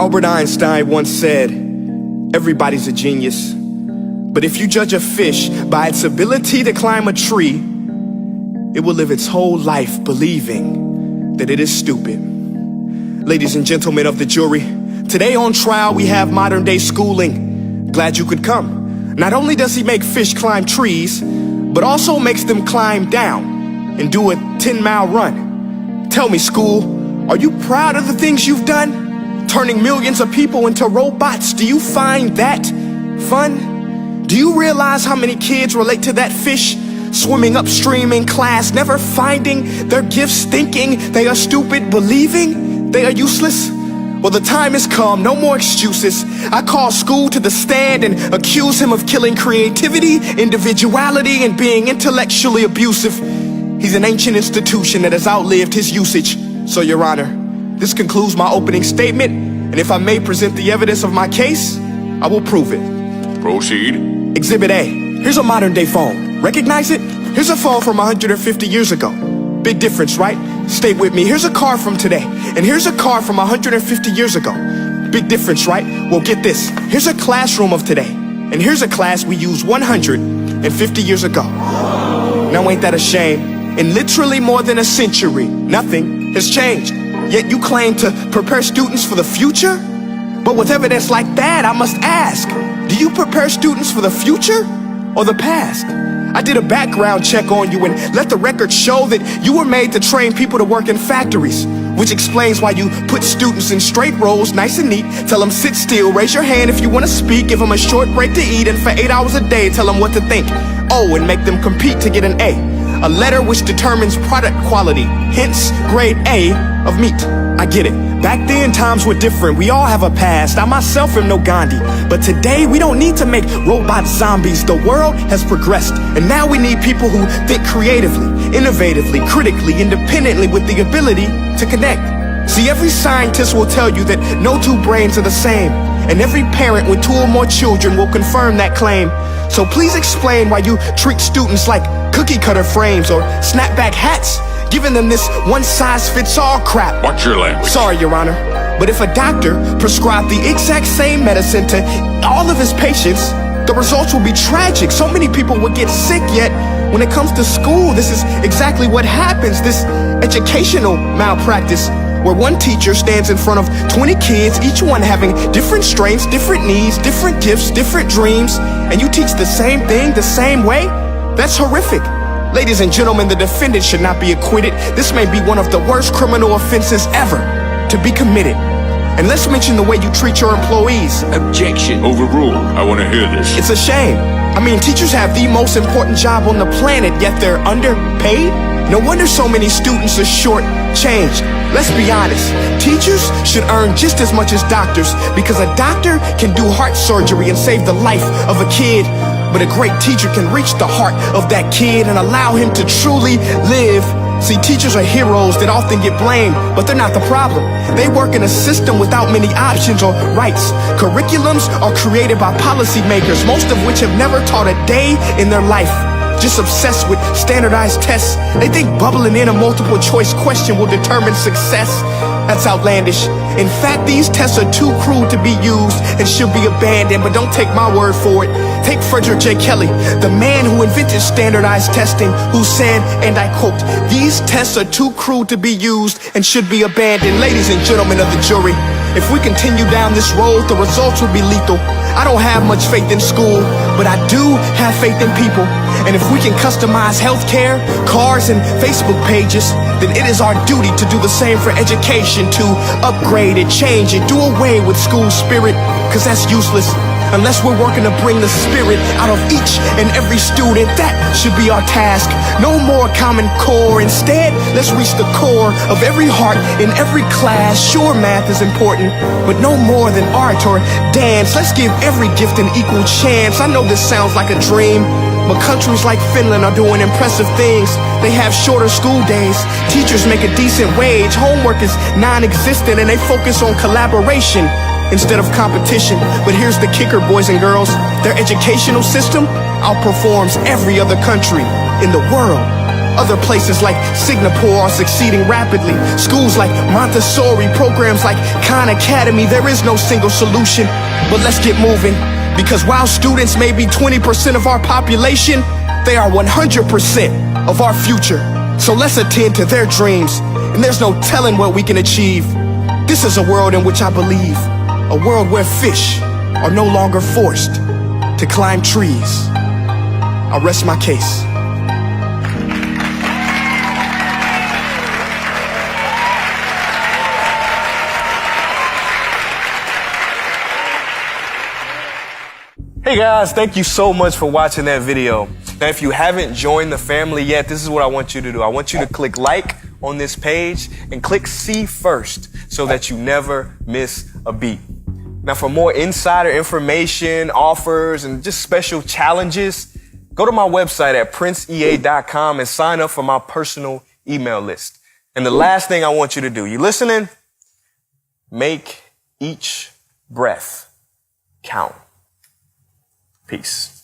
Albert Einstein once said, everybody's a genius, but if you judge a fish by its ability to climb a tree, it will live its whole life believing that it is stupid. Ladies and gentlemen of the jury, today on trial we have modern day schooling. Glad you could come. Not only does he make fish climb trees, but also makes them climb down and do a 10-mile run. Tell me, school, are you proud of the things you've done? Turning millions of people into robots, do you find that fun? Do you realize how many kids relate to that fish? Swimming upstream in class, never finding their gifts, thinking they are stupid, believing they are useless? Well, the time has come, no more excuses. I call school to the stand and accuse him of killing creativity, individuality, and being intellectually abusive. He's an ancient institution that has outlived his usage. So, Your Honor, this concludes my opening statement, and if I may present the evidence of my case, I will prove it. Proceed. Exhibit A. Here's a modern day phone. Recognize it? Here's a phone from 150 years ago. Big difference, right? Stay with me. Here's a car from today, and here's a car from 150 years ago. Big difference, right? Well, get this. Here's a classroom of today, and here's a class we used 150 years ago. Now ain't that a shame? In literally more than a century, nothing has changed. Yet you claim to prepare students for the future? But with evidence like that, I must ask, do you prepare students for the future or the past? I did a background check on you and let the record show that you were made to train people to work in factories, which explains why you put students in straight rows, nice and neat, tell them sit still, raise your hand if you want to speak, give them a short break to eat, and for 8 hours a day, tell them what to think. Oh, and make them compete to get an A letter which determines product quality, hence grade A of meat. I get it. Back then, times were different. We all have a past. I myself am no Gandhi. But today, we don't need to make robot zombies. The world has progressed. And now we need people who think creatively, innovatively, critically, independently, with the ability to connect. See, every scientist will tell you that no two brains are the same. And every parent with 2 or more children will confirm that claim. So please explain why you treat students like cookie cutter frames or snapback hats, giving them this one-size-fits-all crap. Watch your language. Sorry, Your Honor, but if a doctor prescribed the exact same medicine to all of his patients, the results will be tragic. So many people will get sick, yet when it comes to school, this is exactly what happens. This educational malpractice, where one teacher stands in front of 20 kids, each one having different strengths, different needs, different gifts, different dreams, and you teach the same thing the same way? That's horrific. Ladies and gentlemen, the defendant should not be acquitted. This may be one of the worst criminal offenses ever to be committed. And let's mention the way you treat your employees. Objection. Overruled. I want to hear this. It's a shame. I mean, teachers have the most important job on the planet, yet they're underpaid? No wonder so many students are short-changed. Let's be honest, teachers should earn just as much as doctors, because a doctor can do heart surgery and save the life of a kid, but a great teacher can reach the heart of that kid and allow him to truly live. See, teachers are heroes that often get blamed, but they're not the problem. They work in a system without many options or rights. Curriculums are created by policymakers, most of which have never taught a day in their life. Just obsessed with standardized tests. They think bubbling in a multiple choice question will determine success. That's outlandish. In fact, these tests are too crude to be used and should be abandoned, but don't take my word for it. Take Frederick J. Kelly, the man who invented standardized testing, who said, and I quote, "These tests are too crude to be used and should be abandoned." Ladies and gentlemen of the jury, if we continue down this road, the results will be lethal. I don't have much faith in school, but I do have faith in people. And if we can customize healthcare, cars, and Facebook pages, then it is our duty to do the same for education, to upgrade it, change it, do away with school spirit, because that's useless. Unless we're working to bring the spirit out of each and every student, that should be our task. No more Common Core. Instead, let's reach the core of every heart in every class. Sure, math is important, but no more than art or dance. Let's give every gift an equal chance. I know this sounds like a dream, but countries like Finland are doing impressive things. They have shorter school days, teachers make a decent wage, homework is non-existent, and they focus on collaboration instead of competition. But here's the kicker, boys and girls. Their educational system outperforms every other country in the world. Other places like Singapore are succeeding rapidly. Schools like Montessori, programs like Khan Academy, there is no single solution. But let's get moving, because while students may be 20% of our population, they are 100% of our future. So let's attend to their dreams, and there's no telling what we can achieve. This is a world in which I believe, a world where fish are no longer forced to climb trees. I rest my case. Hey guys, thank you so much for watching that video. Now, if you haven't joined the family yet, this is what I want you to do. I want you to click like on this page and click see first so that you never miss a beat. Now, for more insider information, offers, and just special challenges, go to my website at princeea.com and sign up for my personal email list. And the last thing I want you to do, you listening? Make each breath count. Peace.